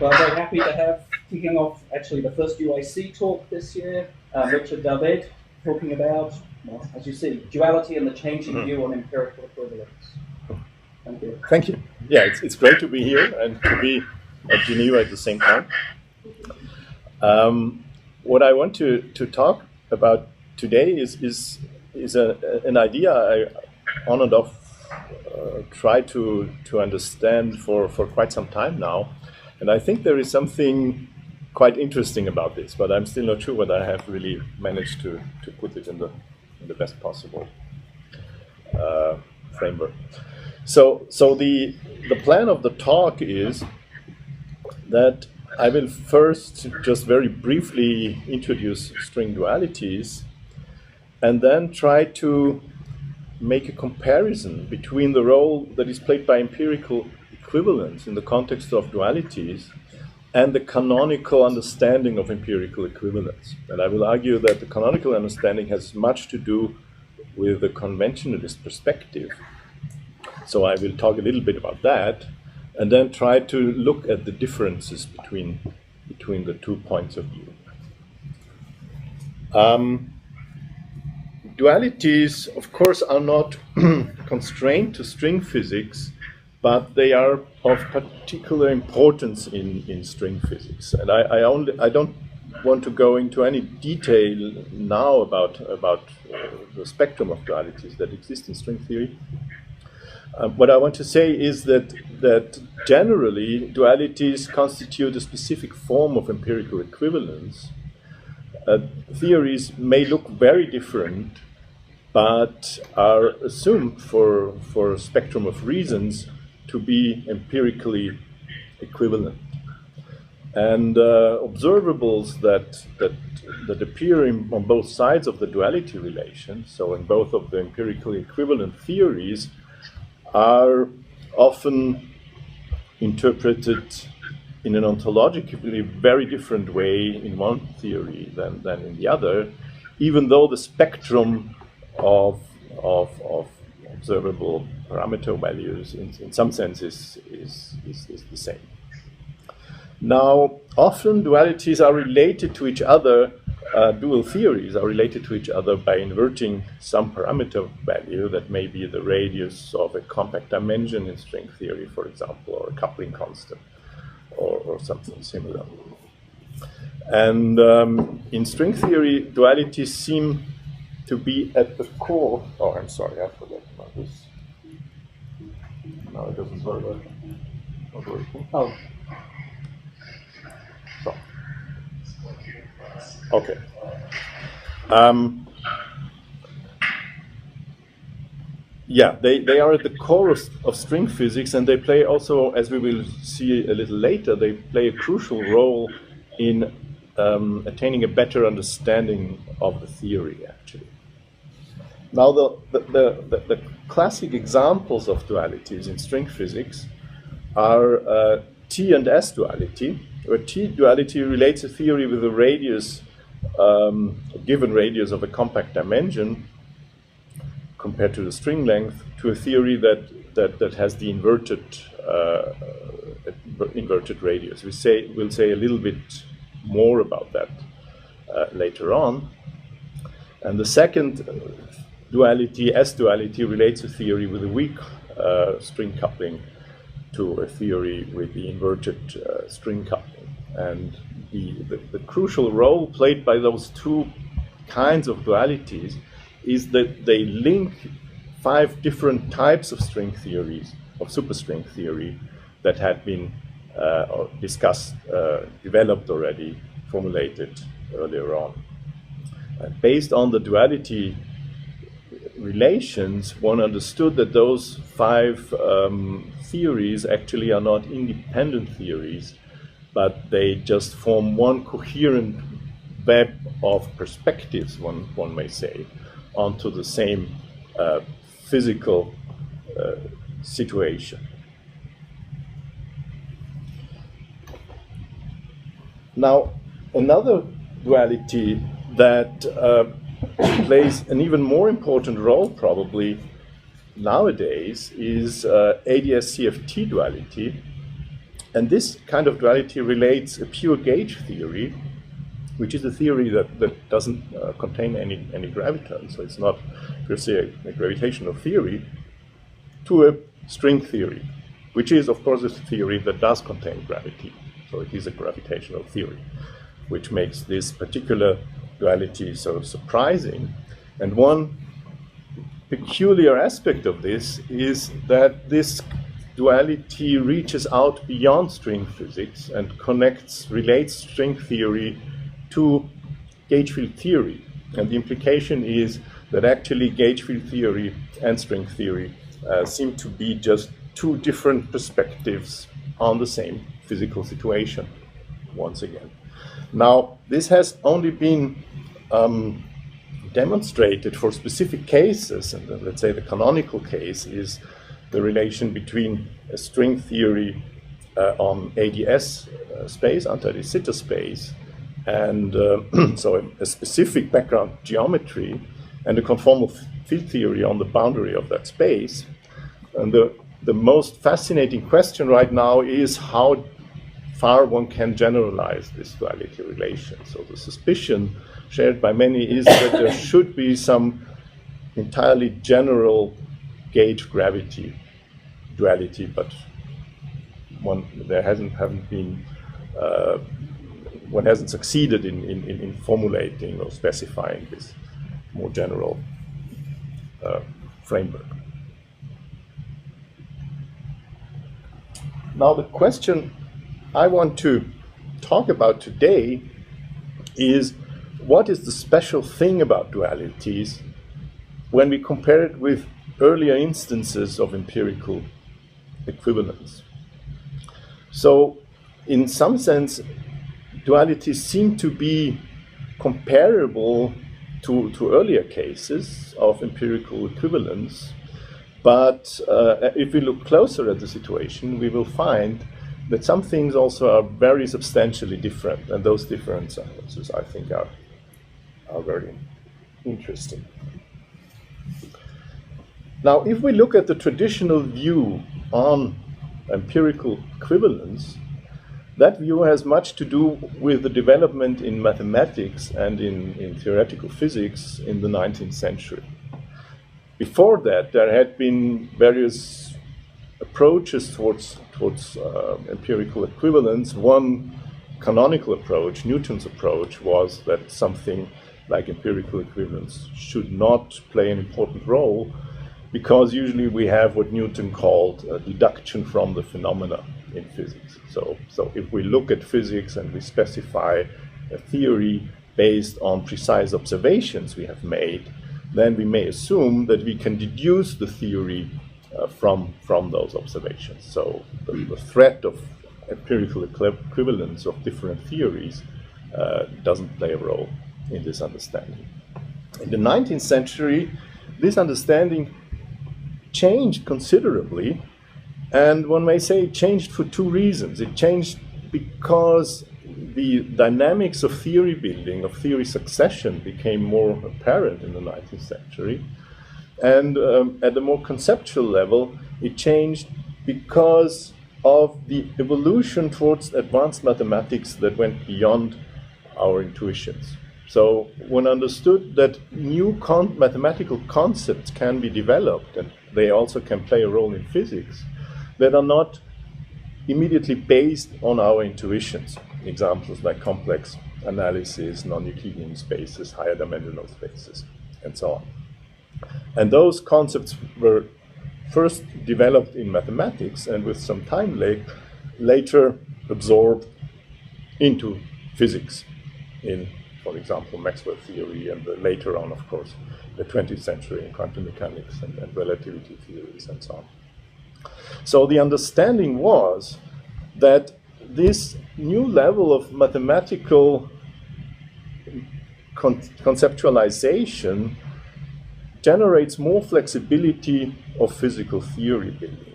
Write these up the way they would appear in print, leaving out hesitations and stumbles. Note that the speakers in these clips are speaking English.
Well, I'm very happy to have, kicking off actually the first UAC talk this year, Richard Dawid, talking about, well, as you see, duality and the changing view on empirical equivalence. Thank you. Thank you. Yeah, it's great to be here and to be at Geneva at the same time. What I want to talk about today is an idea I on and off try to understand for quite some time now. And I think there is something quite interesting about this, but I'm still not sure whether I have really managed to put it in the best possible framework. So the plan of the talk is that I will first just very briefly introduce string dualities and then try to make a comparison between the role that is played by empirical equivalence in the context of dualities and the canonical understanding of empirical equivalence. And I will argue that the canonical understanding has much to do with the conventionalist perspective. So I will talk a little bit about that and then try to look at the differences between the 2 points of view. Dualities, of course, are not constrained to string physics, but they are of particular importance in string physics. And I don't want to go into any detail now about the spectrum of dualities that exist in string theory. What I want to say is that generally dualities constitute a specific form of empirical equivalence. Theories may look very different, but are assumed for a spectrum of reasons to be empirically equivalent. And observables that appear on both sides of the duality relation, so in both of the empirically equivalent theories, are often interpreted in an ontologically very different way in one theory than in the other, even though the spectrum of observable parameter values in some sense is the same. Now, often dualities are related to each other, dual theories are related to each other by inverting some parameter value that may be the radius of a compact dimension in string theory, for example, or a coupling constant, or something similar. And in string theory, dualities seem to be at the core. Oh, I'm sorry, I forgot about this. No, it doesn't work. Not working. Oh. So. Okay. Yeah, they are at the core of string physics, and they play also, as we will see a little later, they play a crucial role in attaining a better understanding of the theory, actually. Now, the classic examples of dualities in string physics are T and S duality, where T duality relates a theory with a radius, a given radius of a compact dimension compared to the string length, to a theory that has the inverted radius. We'll say a little bit more about that later on. And the second duality, S duality, relates a theory with a weak string coupling to a theory with the inverted string coupling. And the crucial role played by those two kinds of dualities is that they link 5 different types of string theories, of superstring theory, that had been discussed, developed already, formulated earlier on. Based on the duality relations, one understood that those 5 theories actually are not independent theories, but they just form one coherent web of perspectives, one may say, onto the same physical situation. Now, another duality that plays an even more important role probably nowadays is ADS-CFT duality, And this kind of duality relates a pure gauge theory, which is a theory that doesn't contain any graviton, so it's not per se a gravitational theory, to a string theory, which is, of course, a theory that does contain gravity. So it is a gravitational theory, which makes this particular duality so surprising. And one peculiar aspect of this is that this duality reaches out beyond string physics and relates string theory to gauge field theory. And the implication is that actually gauge field theory and string theory seem to be just two different perspectives on the same physical situation, once again. Now, this has only been demonstrated for specific cases, and let's say the canonical case is the relation between a string theory on ADS space, anti-de Sitter space, and so a specific background geometry, and a conformal field theory on the boundary of that space. And the most fascinating question right now is how far one can generalize this duality relation. So the suspicion shared by many is that there should be some entirely general gauge gravity duality, but one hasn't succeeded in formulating or specifying this more general framework. Now, the question I want to talk about today is what is the special thing about dualities when we compare it with earlier instances of empirical equivalence. So, in some sense, dualities seem to be comparable to earlier cases of empirical equivalence, but if we look closer at the situation, we will find that some things also are very substantially different, and those differences, I think, are very interesting. Now, if we look at the traditional view on empirical equivalence, that view has much to do with the development in mathematics and in theoretical physics in the 19th century. Before that, there had been various approaches towards empirical equivalence. One canonical approach, Newton's approach, was that something like empirical equivalence should not play an important role, because usually we have what Newton called a deduction from the phenomena in physics. So if we look at physics and we specify a theory based on precise observations we have made, then we may assume that we can deduce the theory from those observations. So the threat of empirical equivalence of different theories doesn't play a role in this understanding. In the 19th century, this understanding changed considerably, and one may say it changed for two reasons. It changed because the dynamics of theory building, of theory succession, became more apparent in the 19th century. And at a more conceptual level, it changed because of the evolution towards advanced mathematics that went beyond our intuitions. So one understood that new mathematical concepts can be developed, and they also can play a role in physics, that are not immediately based on our intuitions. Examples like complex analysis, non-Euclidean spaces, higher dimensional spaces, and so on. And those concepts were first developed in mathematics and with some time later absorbed into physics in, for example, Maxwell theory, and later on, of course, the 20th century in quantum mechanics and relativity theories and so on. So the understanding was that this new level of mathematical conceptualization generates more flexibility of physical theory building.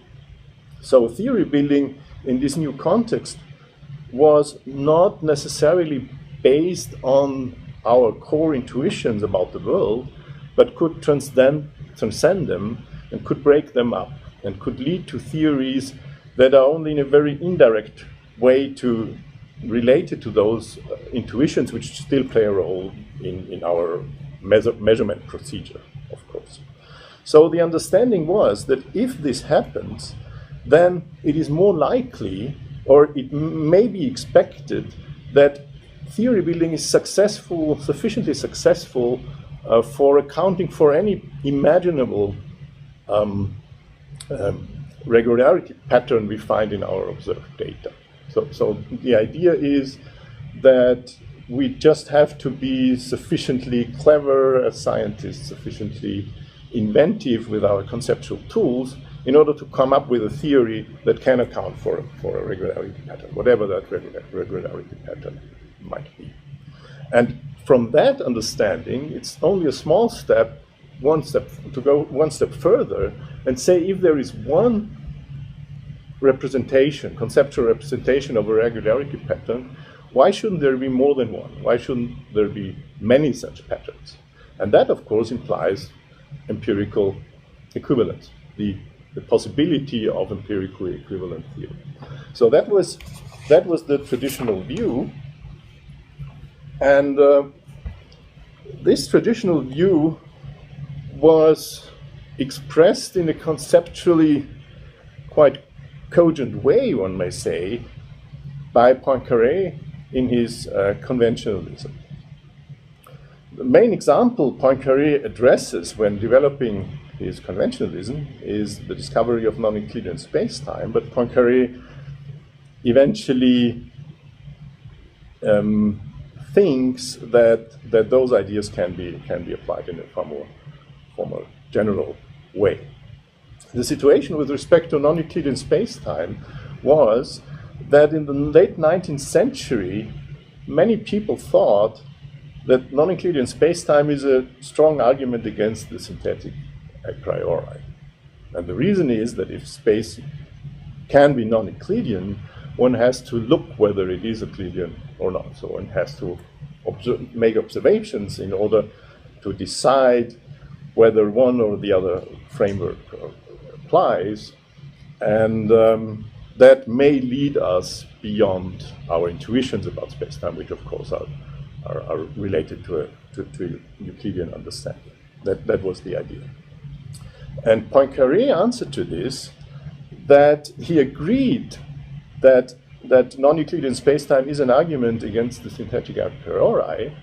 So theory building in this new context was not necessarily based on our core intuitions about the world, but could transcend them and could break them up and could lead to theories that are only in a very indirect way related to those intuitions which still play a role in our measurement procedure, of course. So the understanding was that if this happens, then it is more likely, or it may be expected, that theory building is successful, sufficiently successful for accounting for any imaginable regularity pattern we find in our observed data. So the idea is that we just have to be sufficiently clever as scientists, sufficiently inventive with our conceptual tools in order to come up with a theory that can account for a regularity pattern, whatever that regularity pattern might be. And from that understanding, it's only a small step, to go one step further and say if there is one representation, conceptual representation of a regularity pattern, why shouldn't there be more than one? Why shouldn't there be many such patterns? And that, of course, implies empirical equivalence, the possibility of empirically equivalent theory. So that was the traditional view, and this traditional view was expressed in a conceptually quite cogent way, one may say, by Poincaré in his conventionalism. The main example Poincaré addresses when developing his conventionalism is the discovery of non-Euclidean space-time, but Poincaré eventually thinks that those ideas can be applied in a far more general way. The situation with respect to non-Euclidean space-time was that in the late 19th century, many people thought that non-Euclidean space-time is a strong argument against the synthetic a priori. And the reason is that if space can be non-Euclidean, one has to look whether it is Euclidean or not. So one has to make observations in order to decide whether one or the other framework applies. And that may lead us beyond our intuitions about space-time, which of course are related to Euclidean understanding. That was the idea. And Poincaré answered to this that he agreed that non-Euclidean space-time is an argument against the synthetic a priori,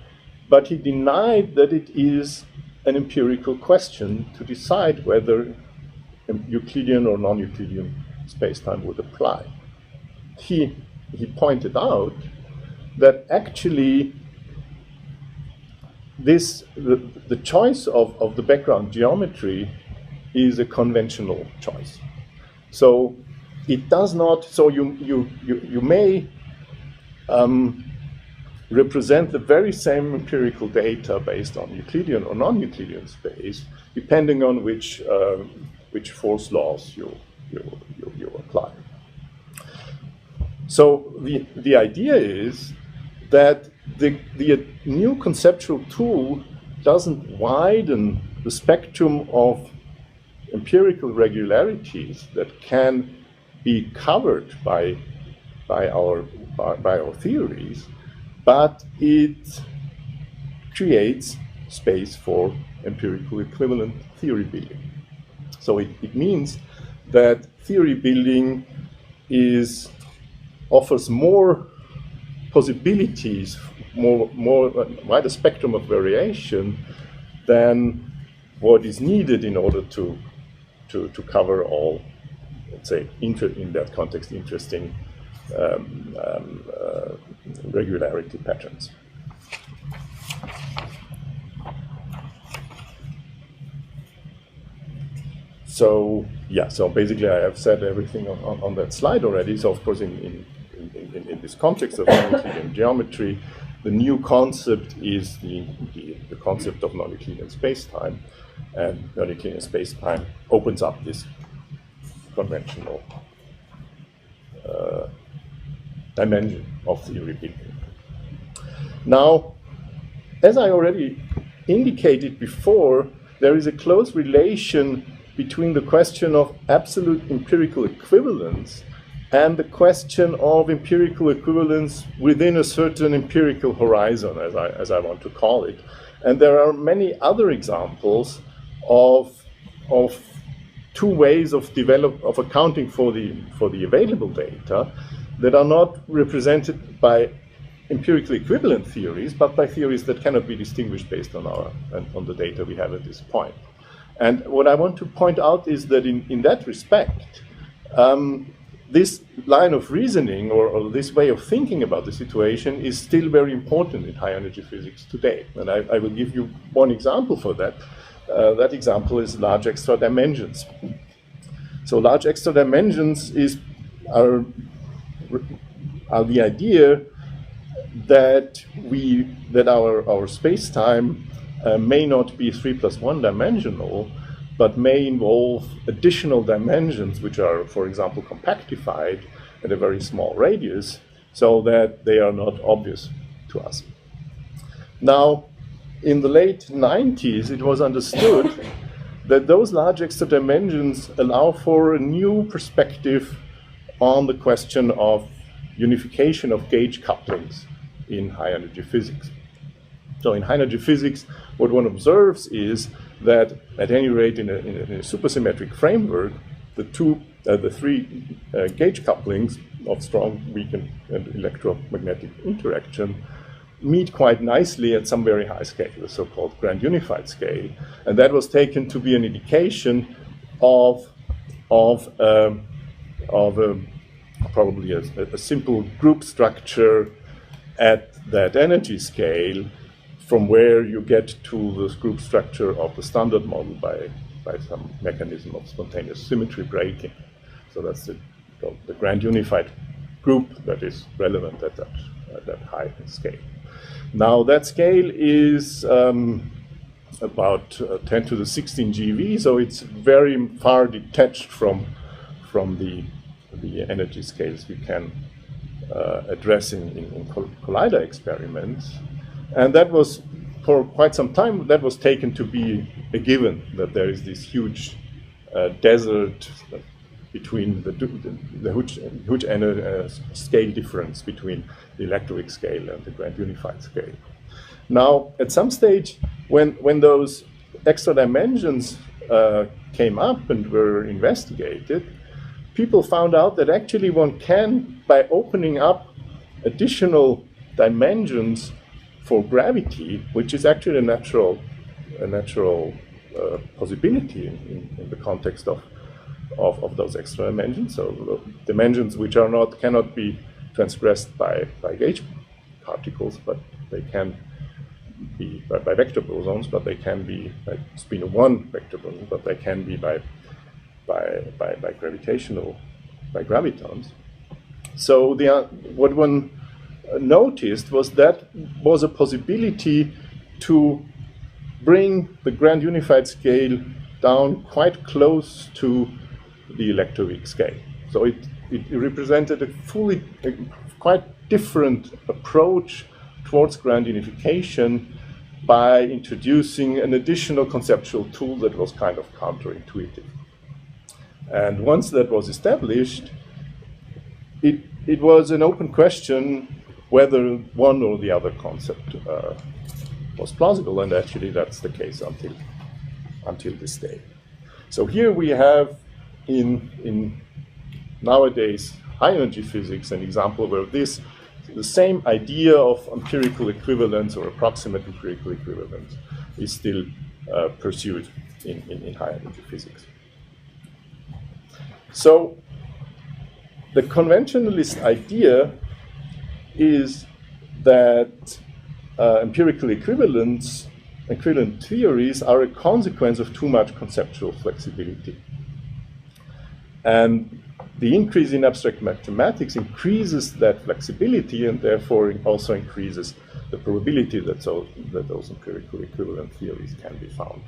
but he denied that it is an empirical question to decide whether Euclidean or non-Euclidean space-time would apply. He pointed out that actually the choice of the background geometry is a conventional choice. So it does not. So you may represent the very same empirical data based on Euclidean or non-Euclidean space, depending on which force laws you apply. So the idea is that the new conceptual tool doesn't widen the spectrum of empirical regularities that can be covered by our theories, but it creates space for empirical equivalent theory building. So it means that theory building offers more possibilities, more wider spectrum of variation than what is needed in order to cover all, let's say, in that context, interesting regularity patterns. So basically I have said everything on that slide already. So of course in this context of non-Euclidean geometry, the new concept is the concept of non-Euclidean space-time, and non-Euclidean space-time opens up this conventional dimension of theory building. Now, as I already indicated before, there is a close relation between the question of absolute empirical equivalence and the question of empirical equivalence within a certain empirical horizon, as I want to call it. And there are many other examples of two ways of accounting for the available data that are not represented by empirically equivalent theories, but by theories that cannot be distinguished based on the data we have at this point. And what I want to point out is that in that respect, this line of reasoning or this way of thinking about the situation is still very important in high energy physics today. And I will give you one example for that. That example is large extra dimensions. So large extra dimensions are the idea that our space-time may not be 3+1 dimensional, but may involve additional dimensions which are, for example, compactified at a very small radius, so that they are not obvious to us. Now, in the late 90s, it was understood that those large extra dimensions allow for a new perspective on the question of unification of gauge couplings in high energy physics. So in high energy physics, what one observes is that at any rate in a supersymmetric framework, the three gauge couplings of strong, weak, and electromagnetic interaction meet quite nicely at some very high scale, the so-called grand unified scale. And that was taken to be an indication of probably a simple group structure at that energy scale, from where you get to the group structure of the standard model by some mechanism of spontaneous symmetry breaking. So that's the grand unified group that is relevant at that high scale. Now that scale is about 10 to the 16 GeV, so it's very far detached from the energy scales we can address in collider experiments. And that was, for quite some time, that was taken to be a given, that there is this huge desert between the huge scale difference between the electroweak scale and the grand unified scale. Now, at some stage, when those extra dimensions came up and were investigated, people found out that actually one can, by opening up additional dimensions for gravity, which is actually a natural possibility in the context of those extra dimensions. So dimensions which cannot be transgressed by gauge particles, but they can be by vector bosons, but they can be by spin of one vector boson, but they can be by gravitons. So what one noticed was a possibility to bring the grand unified scale down quite close to the electroweak scale. So it represented a quite different approach towards grand unification by introducing an additional conceptual tool that was kind of counterintuitive. And once that was established, it was an open question whether one or the other concept was plausible, and actually that's the case until this day. So here we have in nowadays high energy physics an example where the same idea of empirical equivalence or approximate empirical equivalence is still pursued in high energy physics. So the conventionalist idea is that empirical equivalent theories are a consequence of too much conceptual flexibility. And the increase in abstract mathematics increases that flexibility and therefore also increases the probability that those empirical equivalent theories can be found.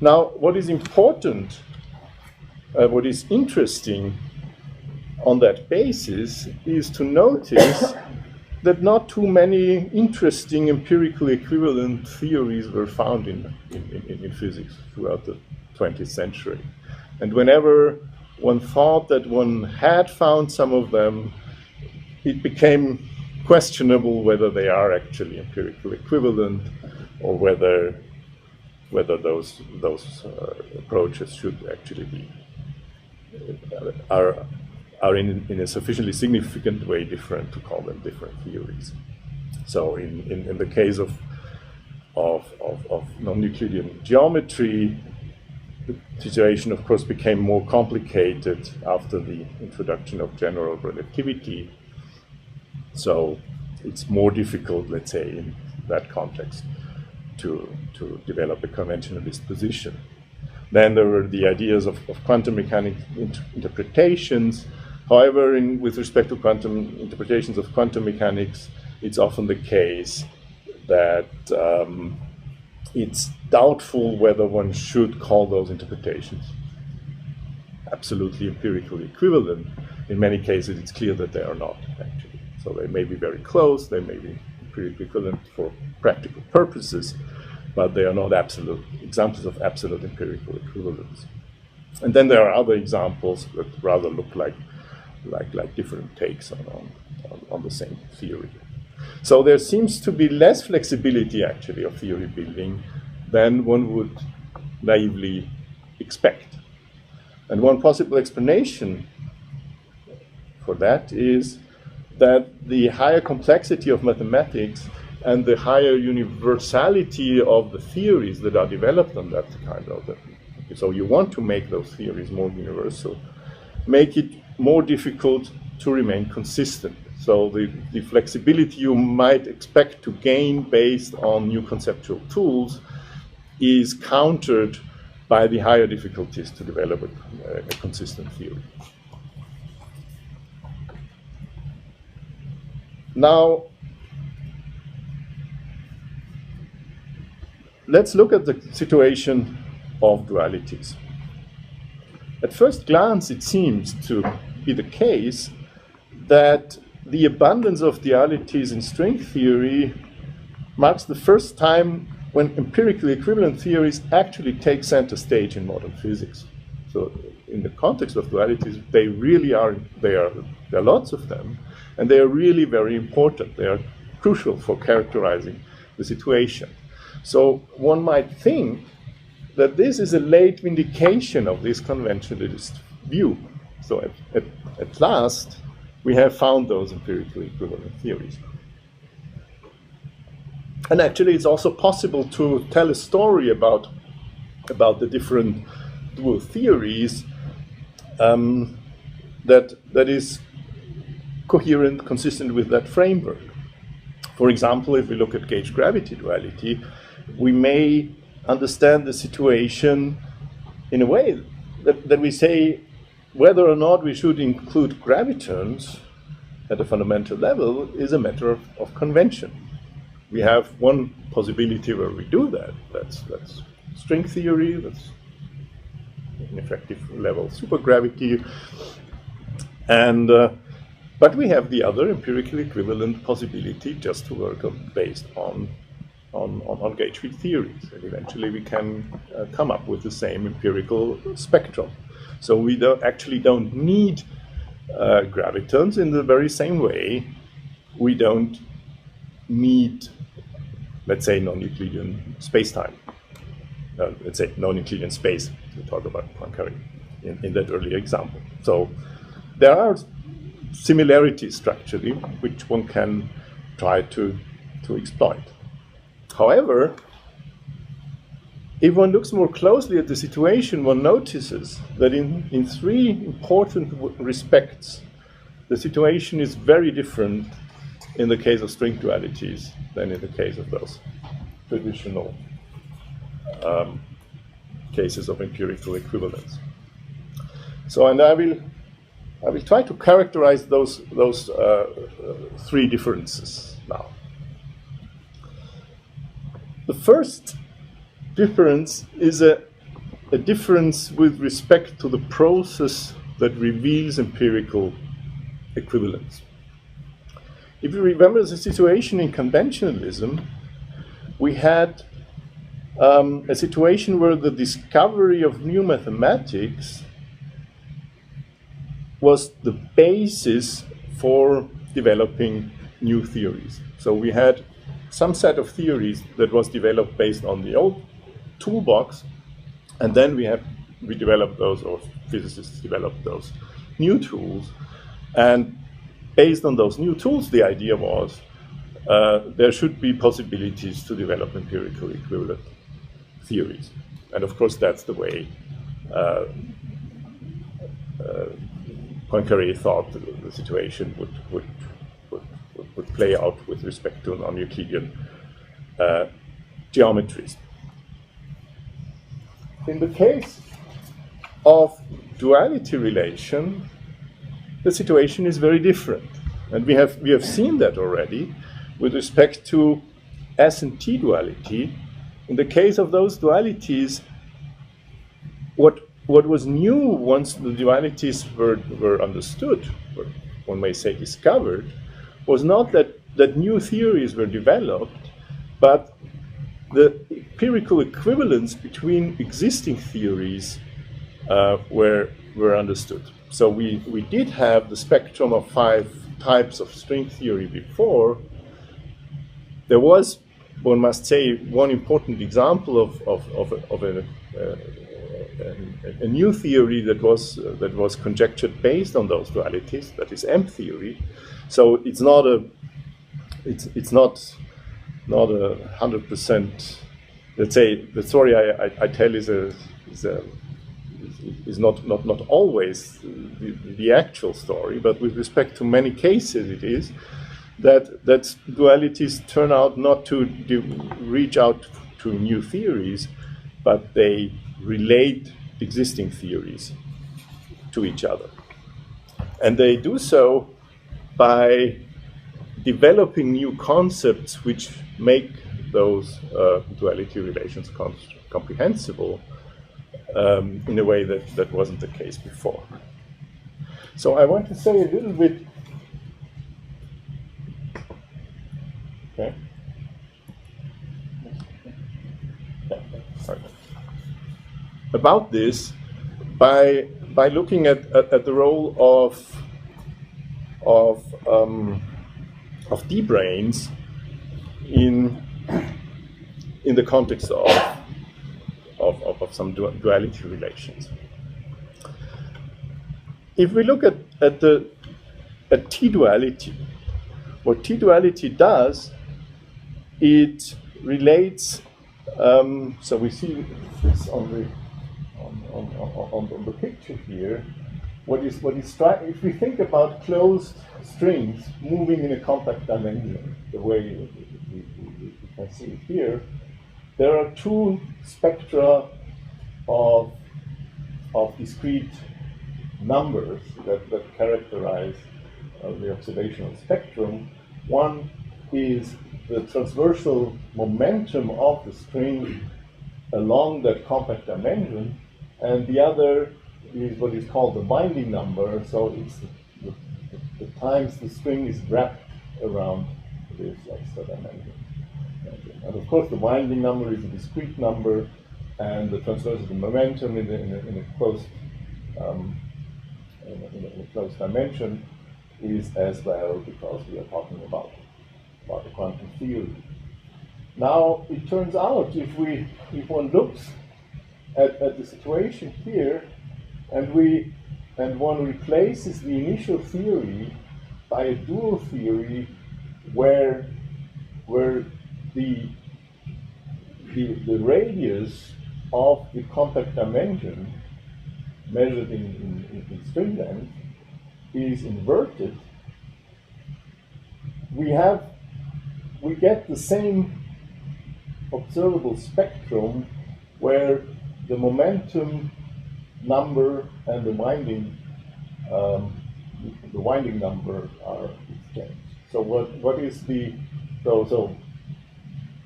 Now, what is important, what is interesting on that basis is to notice that not too many interesting empirical equivalent theories were found in physics throughout the 20th century. And whenever one thought that one had found some of them, it became questionable whether they are actually empirical equivalent, or whether those approaches should actually be are in a sufficiently significant way different to call them different theories. So in the case of non-Euclidean geometry, the situation, of course, became more complicated after the introduction of general relativity. So it's more difficult, let's say, in that context, to develop a conventionalist position. Then there were the ideas of quantum mechanics interpretations. However, with respect to quantum interpretations of quantum mechanics, it's often the case that it's doubtful whether one should call those interpretations absolutely empirically equivalent. In many cases, it's clear that they are not, actually. So they may be very close, they may be empirically equivalent for practical purposes, but they are not absolute examples of absolute empirical equivalence. And then there are other examples that rather look like different takes on the same theory. So there seems to be less flexibility, actually, of theory building than one would naively expect. And one possible explanation for that is that the higher complexity of mathematics and the higher universality of the theories that are developed on that kind of the, so you want to make those theories more universal, make it more difficult to remain consistent. So the flexibility you might expect to gain based on new conceptual tools is countered by the higher difficulties to develop a consistent theory. Now, let's look at the situation of dualities. At first glance, it seems to be the case that the abundance of dualities in string theory marks the first time when empirically equivalent theories actually take center stage in modern physics. So in the context of dualities, they really are, there are lots of them, and they are really very important. They are crucial for characterizing the situation. So one might think that this is a late vindication of this conventionalist view. So at last, we have found those empirically equivalent theories. And actually, it's also possible to tell a story about the different dual theories that is coherent, consistent with that framework. For example, if we look at gauge-gravity duality, we may understand the situation in a way that we say whether or not we should include gravitons at a fundamental level is a matter of convention. We have one possibility where we do that. That's string theory, that's an effective level supergravity. And but we have the other empirically equivalent possibility just to work based on gauge field theories. And eventually we can come up with the same empirical spectrum. So we don't need gravitons in the very same way we don't need, let's say, non-Euclidean space-time. Let's say non-Euclidean space, to talk about Poincaré in that earlier example. So there are similarities structurally which one can try to exploit. However, if one looks more closely at the situation, one notices that in three important respects, the situation is very different in the case of string dualities than in the case of those traditional cases of empirical equivalence. So, and I will try to characterize those three differences now. The first difference is a difference with respect to the process that reveals empirical equivalence. If you remember the situation in conventionalism, we had a situation where the discovery of new mathematics was the basis for developing new theories. So we had some set of theories that was developed based on the old toolbox, and then we developed those, or physicists developed those new tools. And based on those new tools, the idea was there should be possibilities to develop empirical equivalent theories. And of course, that's the way Poincaré thought the situation would play out with respect to non-Euclidean geometries. In the case of duality relation, the situation is very different. And we have seen that already with respect to S and T duality. In the case of those dualities, what was new once the dualities were understood, or one may say discovered, was not that new theories were developed, but the empirical equivalence between existing theories were understood. So we did have the spectrum of 5 types of string theory before. There was, one must say, one important example of a new theory that was conjectured based on those dualities, that is M theory. So it's not 100%. Let's say the story I tell is not always the actual story, but with respect to many cases, it is that dualities turn out not to reach out to new theories, but they relate existing theories to each other. And they do so by developing new concepts which make those duality relations comprehensible in a way that wasn't the case before. So I want to say a little bit about this by looking at the role of D-branes in the context of some duality relations. If we look at T-duality, what T-duality does, it relates. So we see this on the picture here. If we think about closed strings moving in a compact dimension, the way we can see it here, there are 2 spectra of discrete numbers that characterize the observational spectrum. One is the transversal momentum of the string along that compact dimension, and the other is what is called the winding number. So it's the times the string is wrapped around this extra dimension. And of course, the winding number is a discrete number, and the transversal momentum in a closed dimension is as well, because we are talking about the quantum theory. Now, it turns out, if one looks at the situation here, and one replaces the initial theory by a dual theory where the radius of the compact dimension measured in string length is inverted, we get the same observable spectrum where the momentum number and the winding number are exchanged. So what is the so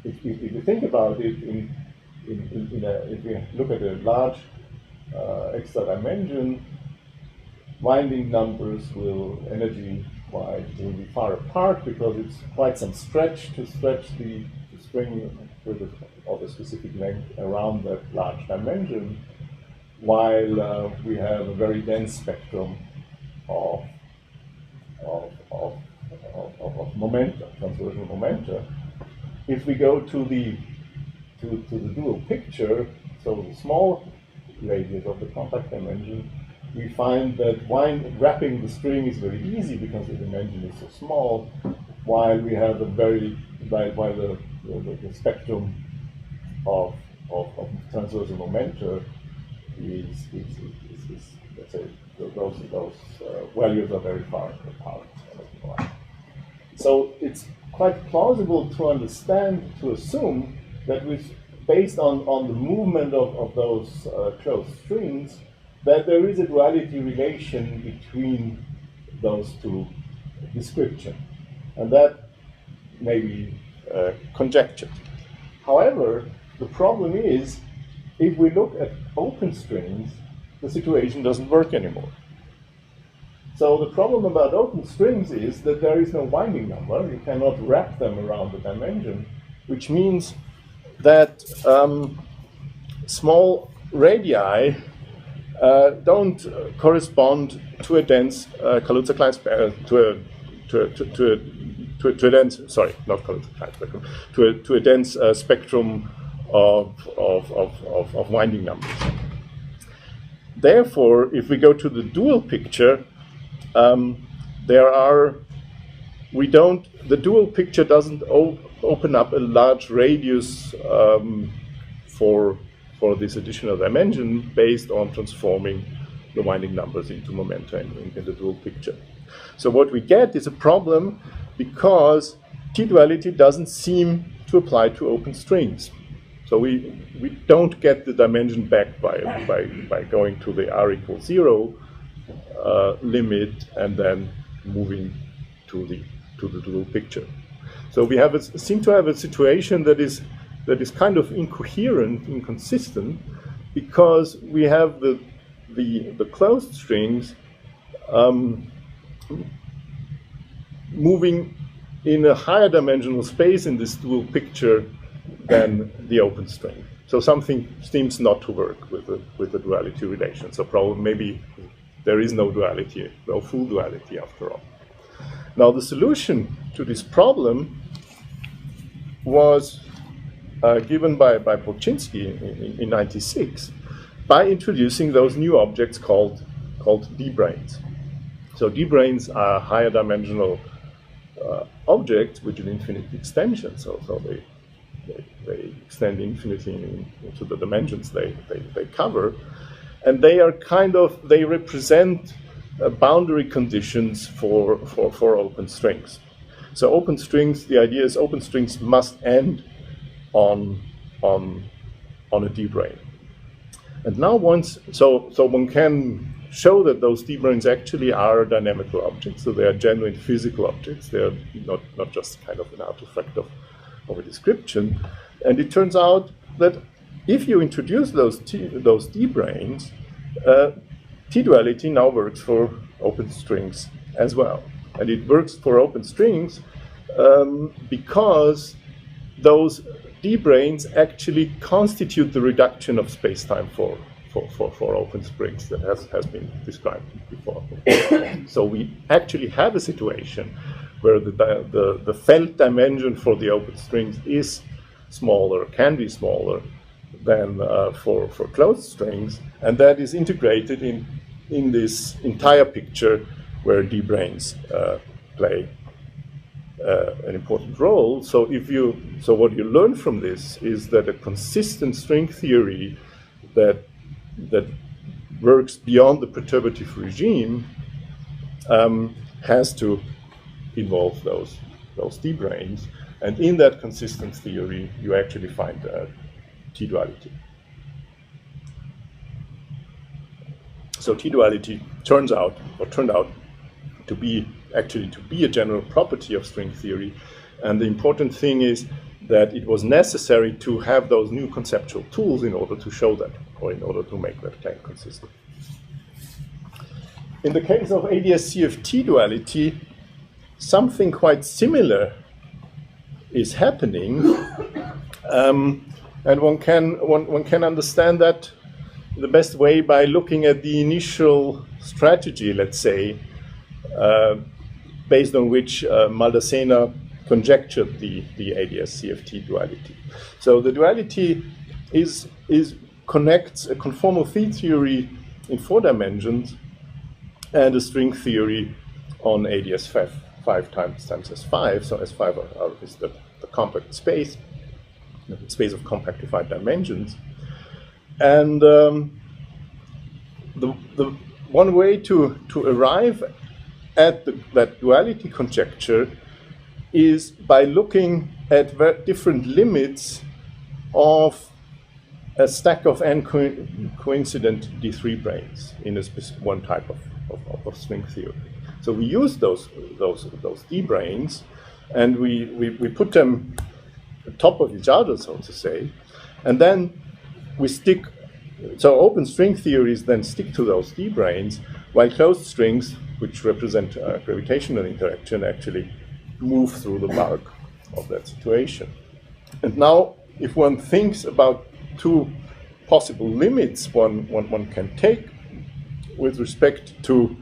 if you think about it if we look at a large extra dimension, winding numbers will energy-wise will be far apart, because it's quite some stretch to stretch the string of a specific length around that large dimension, while we have a very dense spectrum of momenta, transversal momenta. If we go to the dual picture, so the small radius of the compact dimension, we find that wrapping the string is very easy because the dimension is so small, while we have the spectrum of transversal momenta is let's say those values are very far apart. So it's quite plausible to assume that based on the movement of those closed strings, that there is a duality relation between those two descriptions. And that may be conjectured. However, the problem is, if we look at open strings, the situation doesn't work anymore. So the problem about open strings is that there is no winding number. You cannot wrap them around the dimension, which means that small radii don't correspond to a dense Kaluza-Klein spectrum, to a dense, sorry, not Kaluza-Klein spectrum, to a dense spectrum of winding numbers. Therefore, if we go to the dual picture, the dual picture doesn't open up a large radius for this additional dimension based on transforming the winding numbers into momenta in the dual picture. So what we get is a problem because T-duality doesn't seem to apply to open strings. So we don't get the dimension back by going to the r equals 0 limit and then moving to the dual picture. So we seem to have a situation that is kind of incoherent, inconsistent, because we have the closed strings moving in a higher dimensional space in this dual picture than the open string. So something seems not to work with the duality relation. So probably maybe there is no duality, no full duality after all. Now the solution to this problem was given by Polchinski in 96 by introducing those new objects called D-branes. So D-branes are higher dimensional objects with an infinite extension. So they extend infinitely into the dimensions they cover, and they represent boundary conditions for open strings. So open strings, the idea is open strings must end on a D-brane. And now one can show that those D-branes actually are dynamical objects, so they are genuine physical objects. They are not just kind of an artifact of a description. And it turns out that if you introduce those D-branes, T-duality now works for open strings as well. And it works for open strings because those D-branes actually constitute the reduction of spacetime for open strings that has been described before. So we actually have a situation where the felt dimension for the open strings is smaller, can be smaller than for closed strings, and that is integrated in this entire picture where D-branes play an important role. So what you learn from this is that a consistent string theory that works beyond the perturbative regime has to involve those D-branes, and in that consistent theory you actually find T-duality. So T-duality turned out to be a general property of string theory, and the important thing is that it was necessary to have those new conceptual tools in order to show that, or in order to make that claim consistent. In the case of ADS-CFT duality, something quite similar is happening, and one can understand that the best way by looking at the initial strategy, let's say, based on which Maldacena conjectured the ADS CFT duality. So the duality connects a conformal field theory in 4 dimensions and a string theory on ADS 5 times S5. So S5 is the compact space, the space of compactified dimensions. And the one way to arrive at that duality conjecture is by looking at different limits of a stack of n coincident D3 branes in one type of string theory. So we use those D branes and we put them on top of each other, so to say, and then we stick. So open string theories then stick to those D branes, while closed strings, which represent gravitational interaction, actually move through the bulk of that situation. And now, if one thinks about 2 possible limits one can take with respect to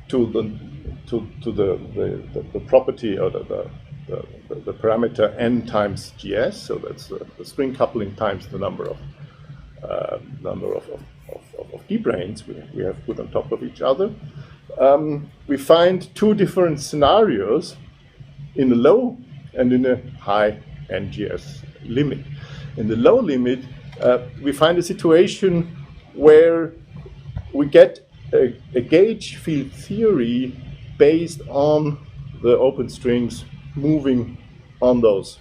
the property or the parameter n times gs, so that's the string coupling times the number of D branes we have put on top of each other, we find 2 different scenarios in a low and in a high NGS limit. In the low limit, we find a situation where we get a gauge field theory based on the open strings moving on those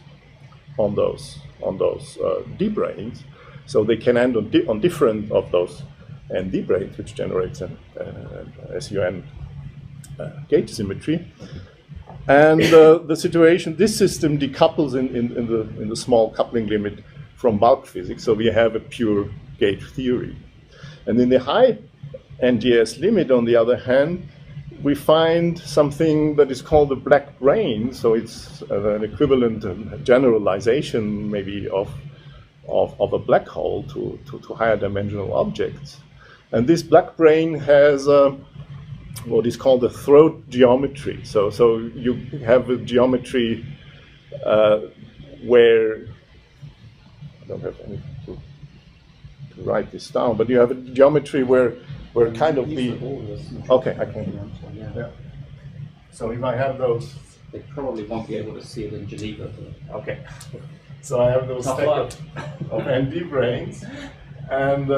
D branes. So they can end on different of those n D branes, which generates an SUN gauge symmetry. And the situation, this system decouples in the small coupling limit from bulk physics, so we have a pure gauge theory. And in the high NGS limit, on the other hand, we find something that is called the black brane, so it's an equivalent generalization maybe of a black hole to higher dimensional objects. And this black brane has what is called a throat geometry. So you have a geometry where, I don't have anything to write this down, but you have a geometry where kind of the, okay, I can, yeah. So if I have those, they probably won't be able to see it in Geneva. But okay. So I have those stack of ND branes, and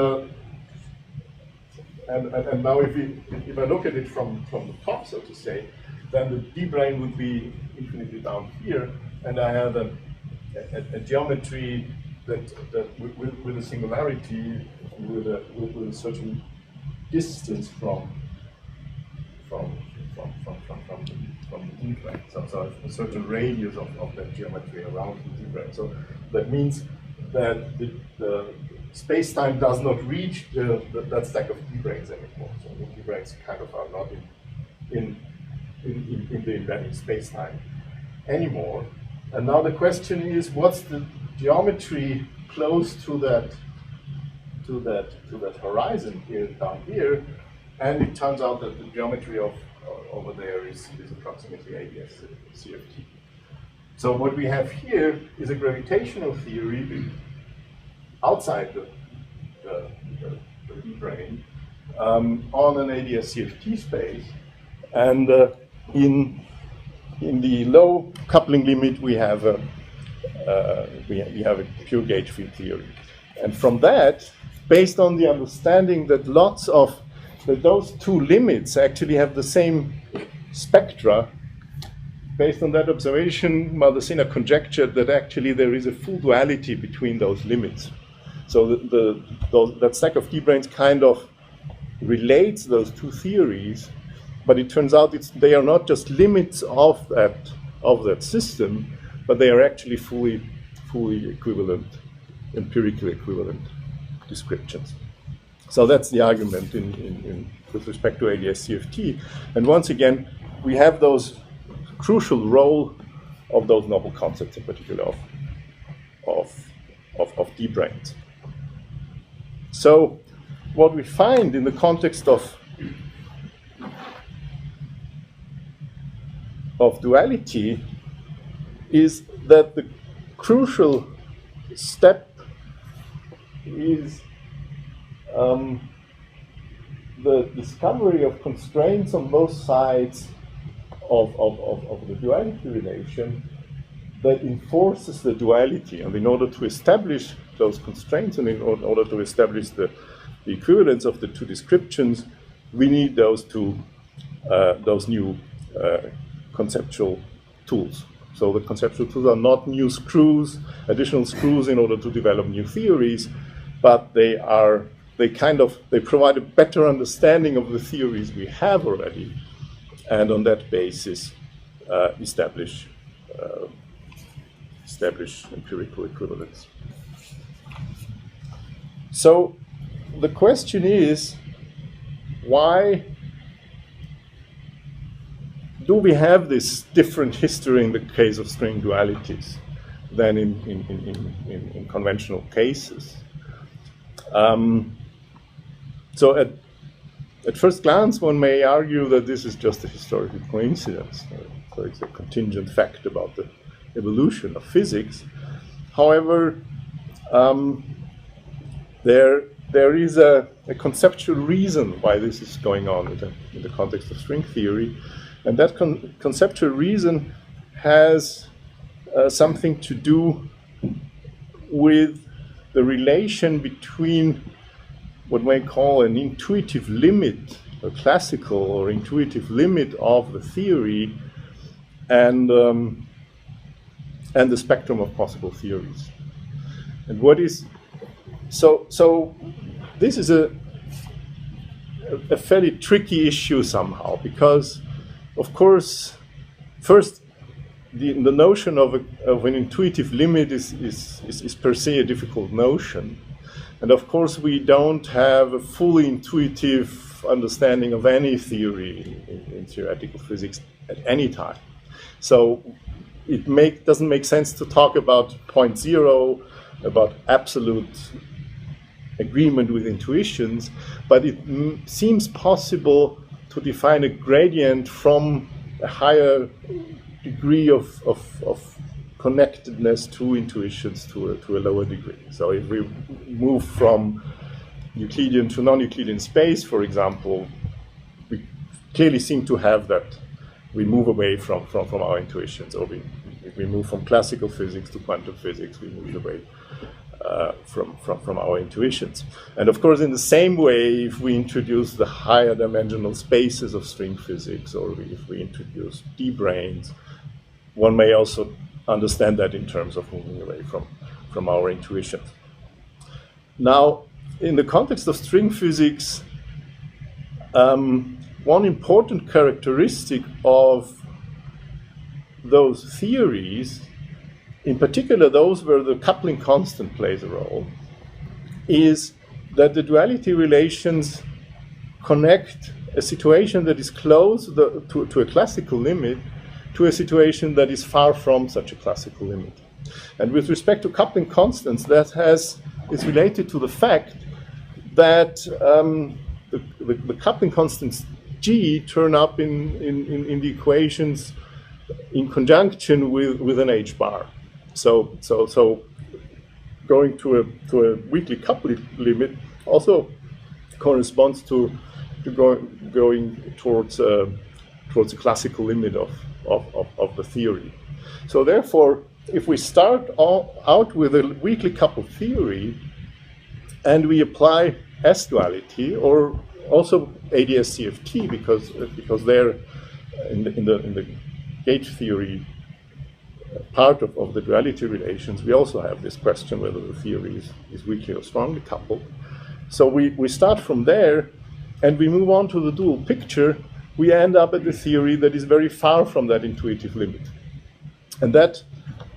now if I look at it from the top, so to say, then the D brane would be infinitely down here, and I have a geometry that with a singularity with a certain distance from the D brane. So a certain radius of that geometry around the D brane. So that means that the space-time does not reach that stack of D branes anymore. So the D branes kind of are not in the embedding space-time anymore. And now the question is, what's the geometry close to that horizon here down here? And it turns out that the geometry of over there is approximately ADS CFT. So what we have here is a gravitational theory outside the D brane on an ADS CFT space, and in the low coupling limit we have a pure gauge field theory, and from that, based on the understanding that those 2 limits actually have the same spectra, based on that observation, Maldacena conjectured that actually there is a full duality between those limits. So that stack of D branes kind of relates those 2 theories, but it turns out they are not just limits of that system, but they are actually fully equivalent, empirical equivalent descriptions. So that's the argument with respect to ADS CFT. And once again, we have those crucial role of those novel concepts, in particular of D branes. So what we find in the context of of duality is that the crucial step is the discovery of constraints on both sides of the duality relation that enforces the duality. And in order to establish those constraints and in order to establish the equivalence of the two descriptions, we need those new conceptual tools. So the conceptual tools are not new screws, additional screws in order to develop new theories, but they provide a better understanding of the theories we have already, and on that basis establish empirical equivalence. So the question is, why do we have this different history in the case of string dualities than in conventional cases? So at first glance, one may argue that this is just a historical coincidence. So it's a contingent fact about the evolution of physics. However, there is a conceptual reason why this is going on in the context of string theory, and that conceptual reason has something to do with the relation between what we call an intuitive limit, a classical or intuitive limit of the theory, and the spectrum of possible theories. And what is so this is a fairly tricky issue somehow, because of course first the notion of an intuitive limit is per se a difficult notion, and of course we don't have a fully intuitive understanding of any theory in theoretical physics at any time. So it doesn't make sense to talk about point zero, about absolute agreement with intuitions, but it seems possible to define a gradient from a higher degree of connectedness to intuitions to a lower degree. So if we move from Euclidean to non-Euclidean space, for example, we clearly seem to have that. We move away from our intuitions, or if we move from classical physics to quantum physics, we move away from our intuitions. And of course, in the same way, if we introduce the higher dimensional spaces of string physics, or if we introduce D-branes, one may also understand that in terms of moving away from our intuitions. Now, in the context of string physics, one important characteristic of those theories, in particular those where the coupling constant plays a role, is that the duality relations connect a situation that is close to a classical limit to a situation that is far from such a classical limit. And with respect to coupling constants, that is related to the fact that the coupling constants G turn up in the equations in conjunction with an H bar. So going to a weakly coupled limit also corresponds to going towards a classical limit of the theory. So therefore, if we start out with a weakly coupled theory and we apply S-duality, or also ADS CFT, because they're in the gauge theory part of the duality relations, we also have this question whether the theory is weakly or strongly coupled. So we start from there and we move on to the dual picture. We end up at the theory that is very far from that intuitive limit. And that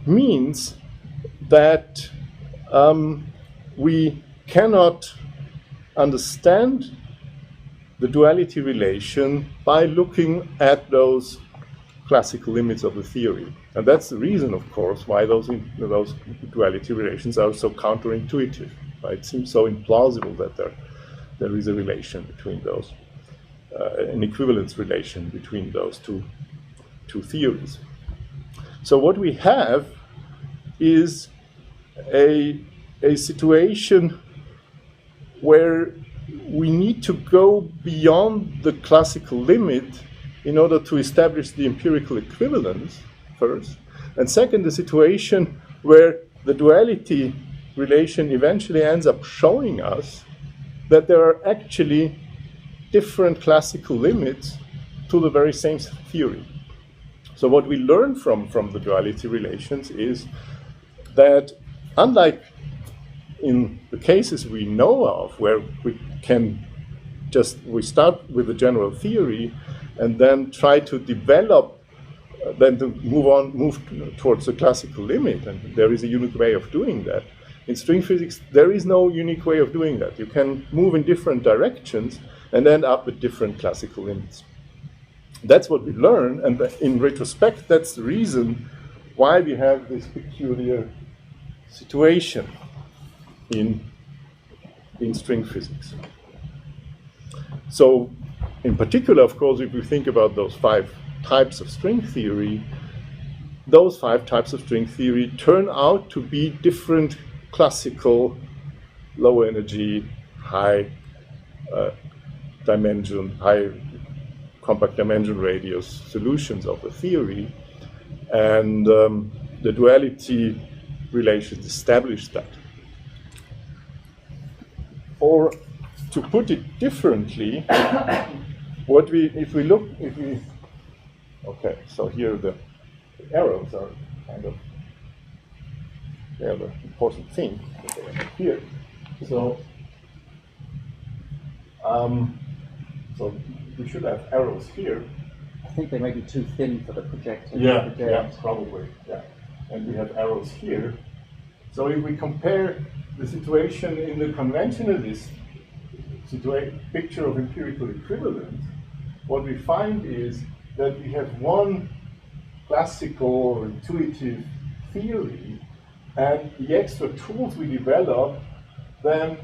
means that we cannot understand the duality relation by looking at those classical limits of the theory. And that's the reason, of course, why those duality relations are so counterintuitive. Right? It seems so implausible that there is a relation between those, an equivalence relation between those two two theories. So what we have is a situation where we need to go beyond the classical limit in order to establish the empirical equivalence first, and second, the situation where the duality relation eventually ends up showing us that there are actually different classical limits to the very same theory. So what we learn from the duality relations is that, unlike in the cases we know of, where we start with a general theory and then try to develop, then to move towards the classical limit, and there is a unique way of doing that. In string physics, there is no unique way of doing that. You can move in different directions and end up with different classical limits. That's what we learn, and in retrospect, that's the reason why we have this peculiar situation in string physics. So, in particular, of course, if we think about those 5 types of string theory, those 5 types of string theory turn out to be different classical, low energy, high dimension, high compact dimension radius solutions of the theory, and the duality relations establish that. Or to put it differently, okay, so here the arrows are kind of, they are the important thing that they are here. So, so we should have arrows here. I think they may be too thin for the projector. Yeah, probably. Yeah, and we have arrows here. So if we compare the situation in the conventionalist picture of empirical equivalence, what we find is that we have one classical or intuitive theory, and the extra tools we develop then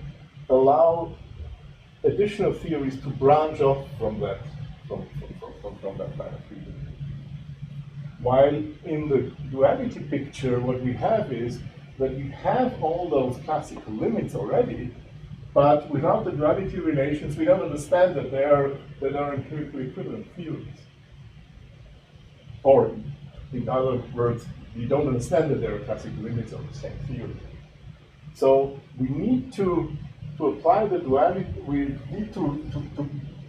allow additional theories to branch off from that kind of theory. While in the duality picture, what we have is that we have all those classical limits already, but without the duality relations, we don't understand that they are empirically equivalent theories. Or, in other words, we don't understand that there are classical limits of the same theory. So we need to apply the duality, we need to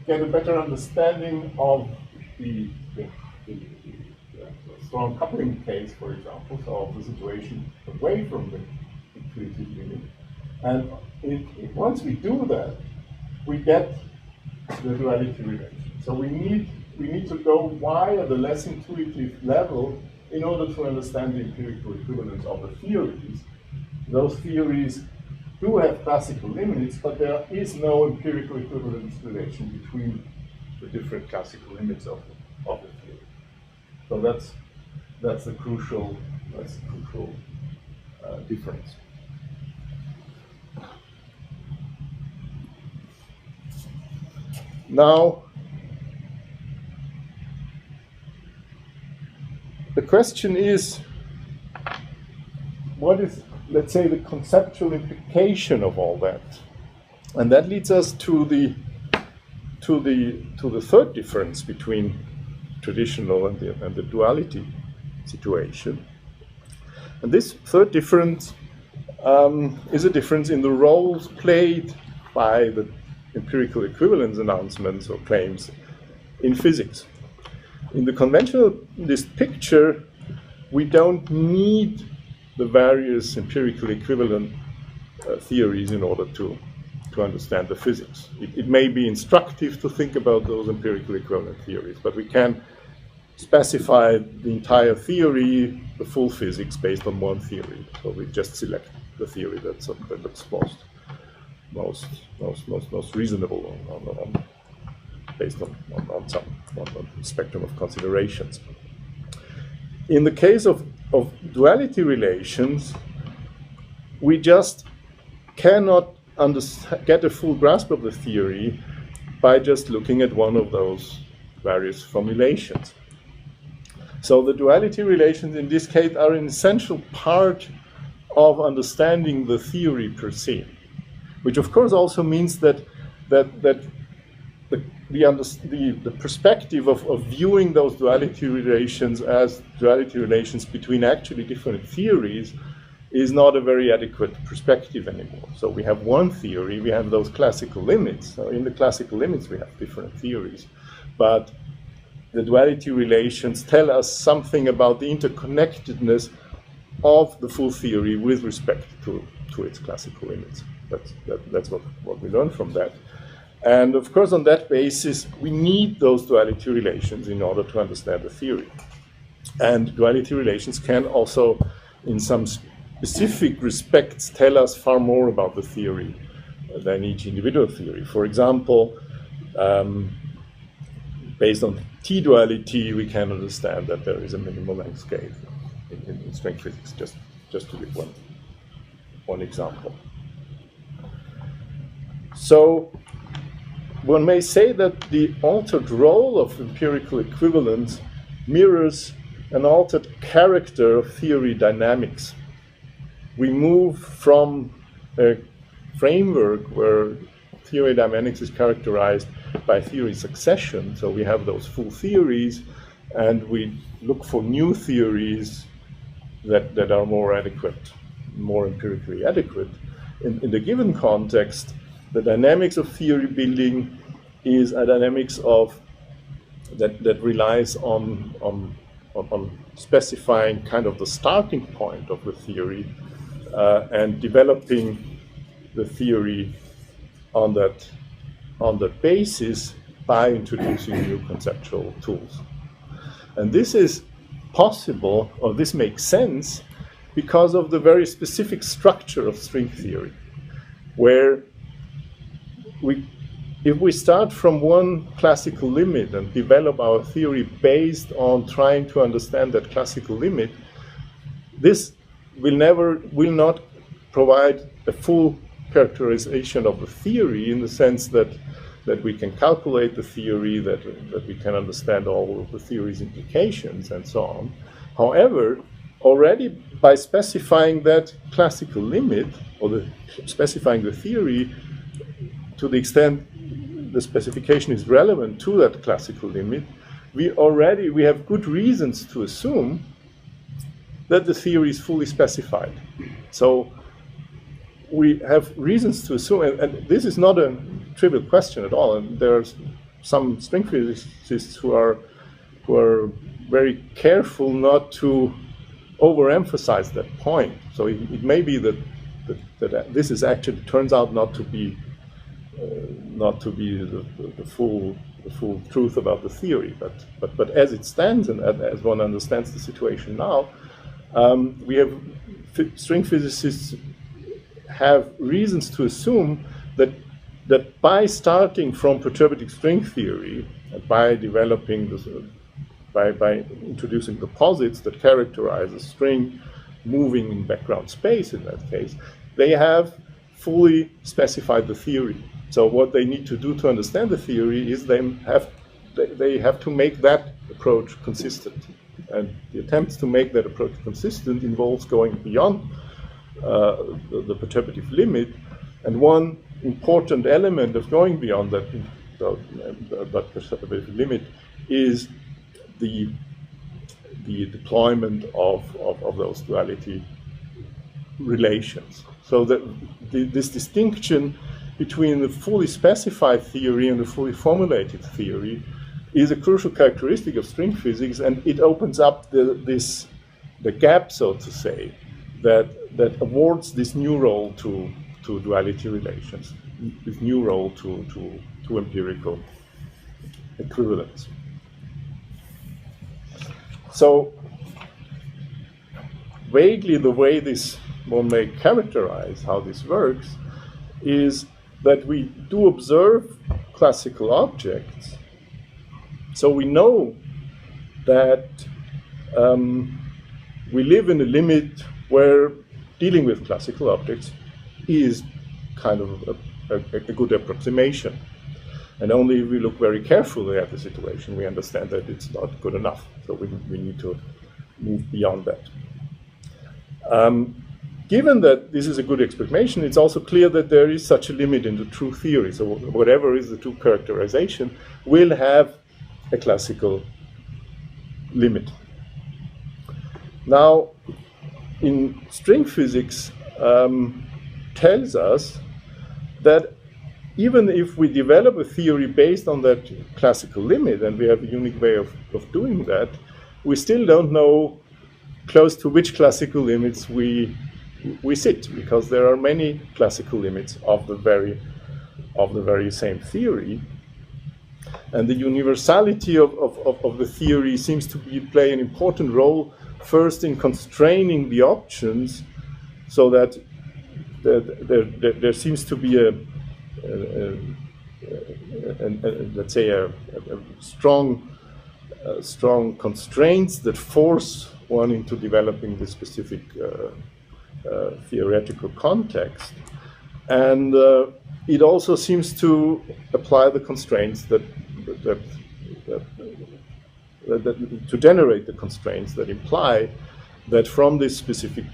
get a better understanding of the strong coupling case, for example, so of the situation away from the intuitive limit. And once we do that, we get the duality relation. So we need to go wide at the less intuitive level in order to understand the empirical equivalence of the theories. Those theories do have classical limits, but there is no empirical equivalence relation between the different classical limits of the theory. So that's the crucial difference. Now, the question is, what is, let's say, the conceptual implication of all that? And that leads us to the third difference between traditional and the duality situation. And this third difference is a difference in the roles played by the empirical equivalence announcements or claims in physics. In the conventionalist picture, we don't need the various empirical equivalent theories in order to understand the physics. It may be instructive to think about those empirical equivalent theories, but we can specify the entire theory, the full physics, based on one theory. So we just select the theory that looks most reasonable based on some spectrum of considerations. In the case of duality relations, we just cannot get a full grasp of the theory by just looking at one of those various formulations. So the duality relations in this case are an essential part of understanding the theory per se, which of course also means that the perspective of viewing those duality relations as duality relations between actually different theories is not a very adequate perspective anymore. So we have one theory, we have those classical limits. So in the classical limits we have different theories, but the duality relations tell us something about the interconnectedness of the full theory with respect to its classical limits. That's what we learn from that. And of course, on that basis, we need those duality relations in order to understand the theory. And duality relations can also, in some specific respects, tell us far more about the theory than each individual theory. For example, based on T-Duality, we can understand that there is a minimal length scale in strength physics, just to give one example. So one may say that the altered role of empirical equivalence mirrors an altered character of theory dynamics. We move from a framework where theory dynamics is characterized by theory succession, so we have those full theories, and we look for new theories that are more adequate, more empirically adequate. In the given context, the dynamics of theory building is a dynamics of that relies on specifying kind of the starting point of the theory and developing the theory on that basis by introducing new conceptual tools. And this is possible, or this makes sense, because of the very specific structure of string theory, where if we start from one classical limit and develop our theory based on trying to understand that classical limit, this will not provide a full characterization of the theory in the sense that we can calculate the theory, that we can understand all of the theory's implications and so on. However, already by specifying that classical limit, or specifying the theory to the extent the specification is relevant to that classical limit, we have good reasons to assume that the theory is fully specified. So we have reasons to assume, and this is not a trivial question at all, and there's some string physicists who are very careful not to overemphasize that point. So it may be that this is actually turns out not to be the full truth about the theory, but as it stands and as one understands the situation now, we have string physicists have reasons to assume that by starting from perturbative string theory, by developing this, by introducing deposits that characterize a string moving in background space in that case, they have fully specified the theory. So what they need to do to understand the theory is they have to make that approach consistent. And the attempts to make that approach consistent involves going beyond the perturbative limit. And one important element of going beyond that perturbative limit is the deployment of those duality relations. So that this distinction between the fully specified theory and the fully formulated theory is a crucial characteristic of string physics, and it opens up the gap, so to say, that awards this new role to duality relations, this new role to empirical equivalence. So vaguely the way one may characterize how this works is that we do observe classical objects. So we know that we live in a limit where dealing with classical objects is kind of a good approximation. And only if we look very carefully at the situation, we understand that it's not good enough. So we need to move beyond that. Given that this is a good explanation, it's also clear that there is such a limit in the true theory. So whatever is the true characterization will have a classical limit. Now, in string physics, tells us that even if we develop a theory based on that classical limit, and we have a unique way of doing that, we still don't know close to which classical limits we sit, because there are many classical limits of the very same theory. And the universality of the theory seems to play an important role, first in constraining the options, so that there seems to be let's say a strong constraints that force one into developing the specific theoretical context, and it also seems to apply the constraints that to generate the constraints that imply that from this specific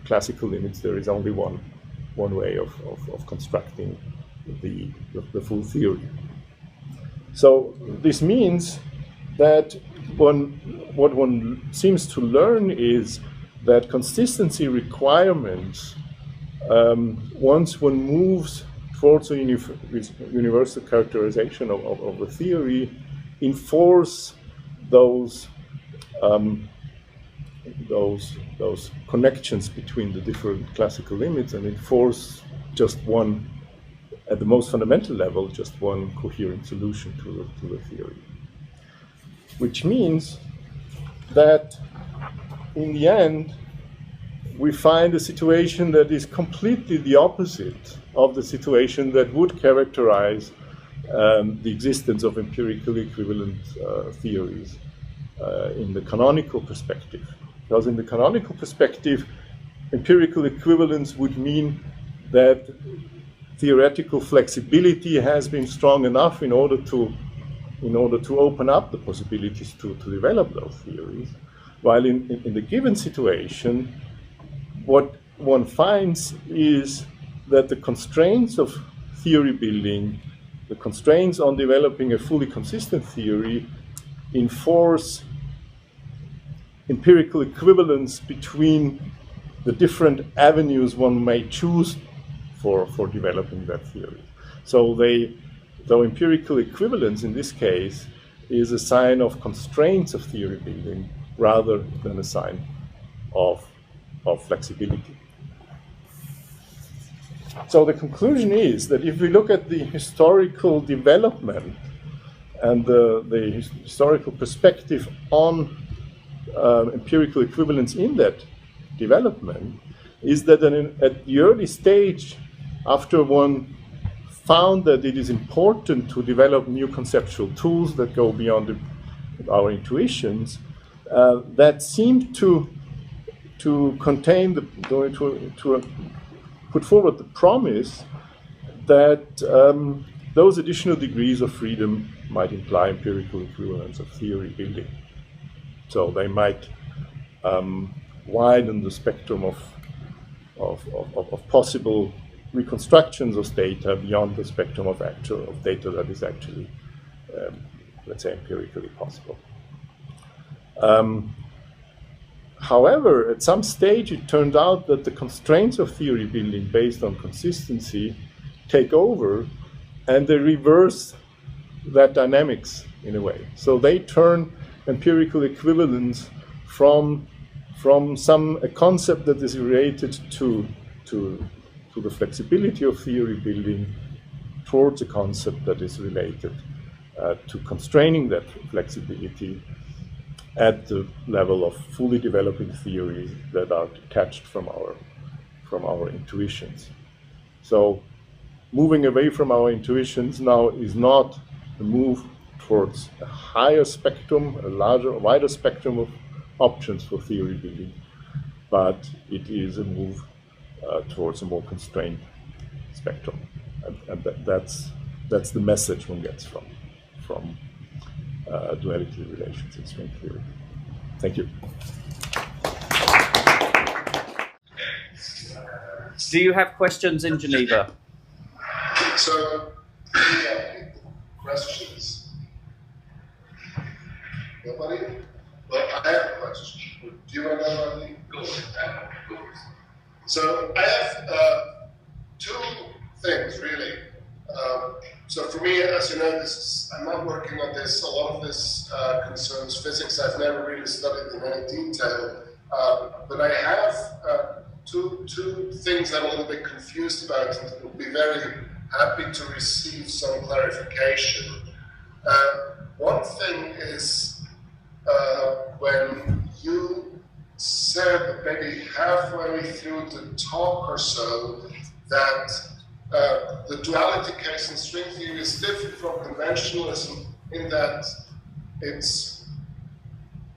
classical limits there is only one way of constructing the full theory. So this means that what one seems to learn is that consistency requirements, once one moves towards a universal characterization of the theory, enforce those connections between the different classical limits and enforce just one, at the most fundamental level, just one coherent solution to the theory. Which means that in the end, we find a situation that is completely the opposite of the situation that would characterize the existence of empirical equivalent theories in the canonical perspective. Because in the canonical perspective, empirical equivalence would mean that theoretical flexibility has been strong enough in order to open up the possibilities to develop those theories. While in the given situation, what one finds is that the constraints of theory building, the constraints on developing a fully consistent theory, enforce empirical equivalence between the different avenues one may choose for developing that theory. So empirical equivalence in this case is a sign of constraints of theory building rather than a sign of flexibility. So the conclusion is that if we look at the historical development and the historical perspective on empirical equivalence in that development, is that at the early stage, after one found that it is important to develop new conceptual tools that go beyond our intuitions, that seemed to contain to put forward the promise that those additional degrees of freedom might imply empirical equivalence of theory building. So they might widen the spectrum of possible reconstructions of data beyond the spectrum of data that is actually, let's say, empirically possible. However, at some stage it turned out that the constraints of theory building based on consistency take over and they reverse that dynamics in a way. So they turn empirical equivalence from a concept that is related to the flexibility of theory building towards a concept that is related to constraining that flexibility at the level of fully developing theories that are detached from our intuitions. So moving away from our intuitions now is not a move towards a higher spectrum, a wider spectrum of options for theory building, but it is a move towards a more constrained spectrum. And that's that's the message one gets from duality relations in string theory. Thank you. Do you have questions in Geneva? So, questions? Nobody? Well, I have a question. Do you want to know anything? Go ahead. So, I have two things, really. So for me, as you know, I'm not working on this. A lot of this concerns physics. I've never really studied in any detail. But I have two things I'm a little bit confused about and would be very happy to receive some clarification. One thing is when you said maybe halfway through the talk or so that the duality case in string theory is different from conventionalism in that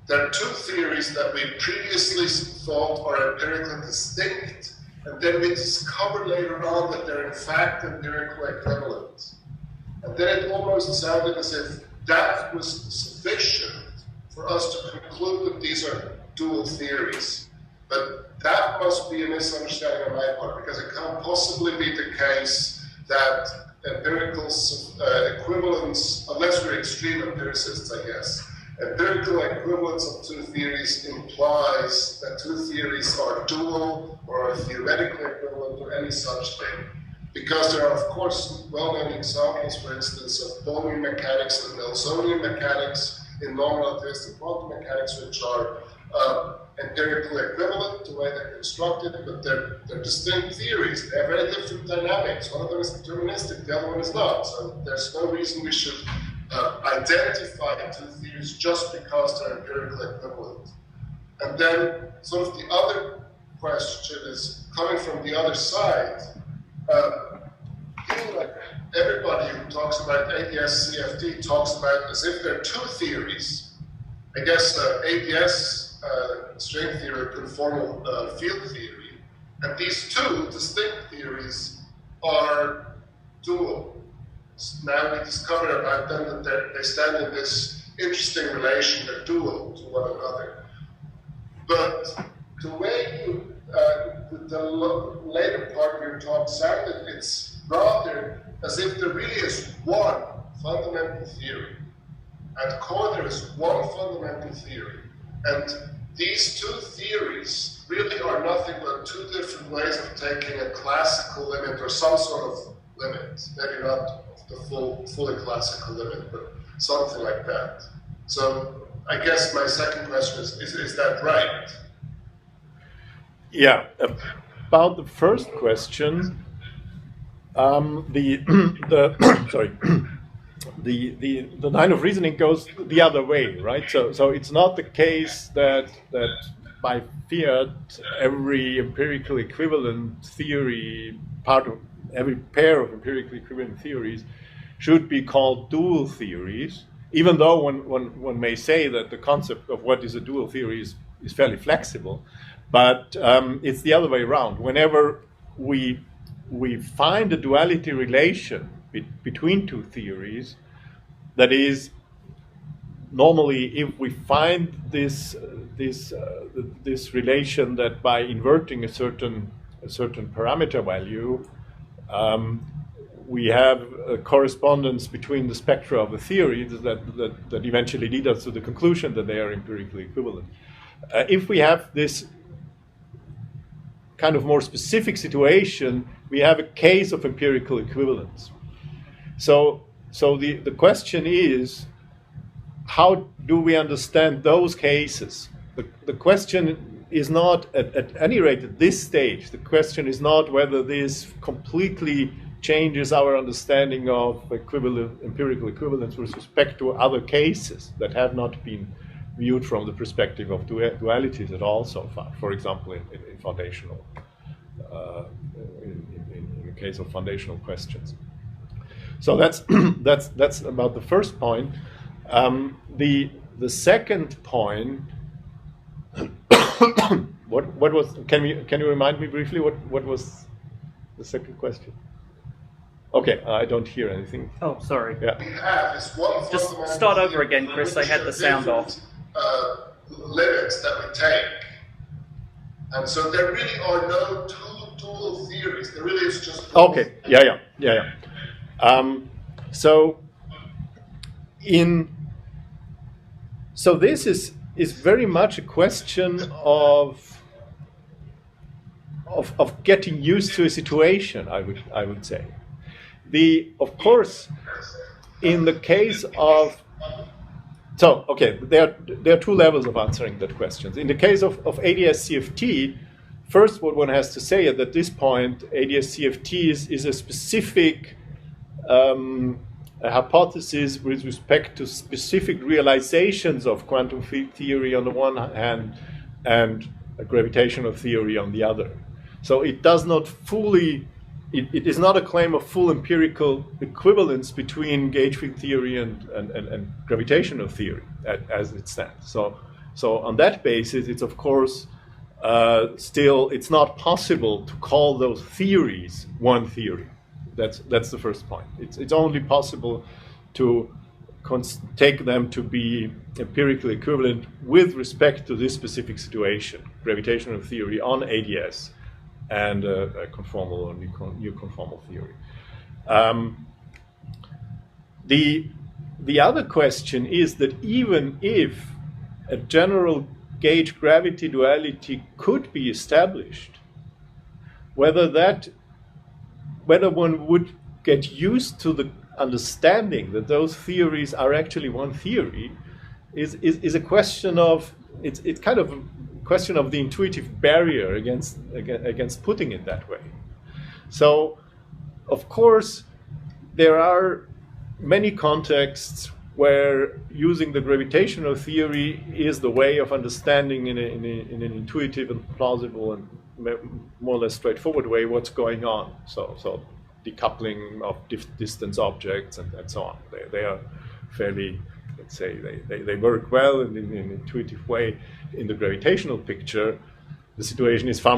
there are two theories that we previously thought are empirically distinct, and then we discover later on that they're in fact empirical equivalent. And then it almost sounded as if that was sufficient for us to conclude that these are dual theories. But that must be a misunderstanding on my part, because it can't possibly be the case that empirical equivalence, unless we're extreme empiricists, I guess, empirical equivalence of two theories implies that two theories are dual or are theoretically equivalent or any such thing. Because there are, of course, well-known examples, for instance, of Bohmian mechanics and Nelsonian mechanics in non-relativistic quantum mechanics, which are empirically equivalent the way they're constructed, but they're distinct theories. They have very different dynamics. One of them is deterministic, the other one is not. So there's no reason we should identify two theories just because they're empirically equivalent. And then sort of the other question is coming from the other side. Like everybody who talks about ADS CFT talks about as if there are two theories. I guess ADS string theory, conformal field theory, and these two distinct theories are dual. Now we discover about them that they stand in this interesting relation, they're dual to one another. But the way you, the later part of your talk sounded, it's rather as if there really is one fundamental theory. At core, there is one fundamental theory. And these two theories really are nothing but two different ways of taking a classical limit or some sort of limit. Maybe not the fully classical limit, but something like that. So I guess my second question is that right? Yeah. About the first question, the line of reasoning goes the other way, right? So it's not the case that by fiat every empirical equivalent theory, part of every pair of empirically equivalent theories, should be called dual theories, even though one may say that the concept of what is a dual theory is fairly flexible. But it's the other way around. Whenever we find a duality relation between two theories, that is, normally if we find this relation that by inverting a certain parameter value, we have a correspondence between the spectra of a theory that eventually lead us to the conclusion that they are empirically equivalent. If we have this kind of more specific situation, we have a case of empirical equivalence. So the question is, how do we understand those cases? The question is not, at any rate at this stage, the question is not whether this completely changes our understanding of empirical equivalence with respect to other cases that have not been viewed from the perspective of dualities at all so far. For example, in foundational, in the case of foundational questions. So that's that's about the first point. The second point. what was? Can you remind me briefly what was the second question? Okay, I don't hear anything. Oh, sorry. Yeah. We have is one Just fundamental start over theory again, in Chris. which I had there the are sound off. different, limits that we take. And so there really are no two dual theories. There really is just one. Okay. Yeah. So this is very much a question of getting used to a situation. I would say. Of course, in the case of there are two levels of answering that question. In the case of ADS CFT, first, what one has to say at this point, ADS CFT is a specific a hypothesis with respect to specific realizations of quantum field theory on the one hand and a gravitational theory on the other. So it does not fully, it is not a claim of full empirical equivalence between gauge field theory and gravitational theory as it stands. So on that basis, it's of course still, it's not possible to call those theories one theory. That's the first point. It's only possible to take them to be empirically equivalent with respect to this specific situation, gravitational theory on ADS and a conformal or new conformal theory. The other question is that even if a general gauge gravity duality could be established, whether one would get used to the understanding that those theories are actually one theory is a question of, it's kind of a question of the intuitive barrier against putting it that way. So, of course, there are many contexts where using the gravitational theory is the way of understanding in an intuitive and plausible and more or less straightforward way what's going on. So decoupling of distance objects and so on. They are fairly, let's say, they work well in an intuitive way. In the gravitational picture, the situation is far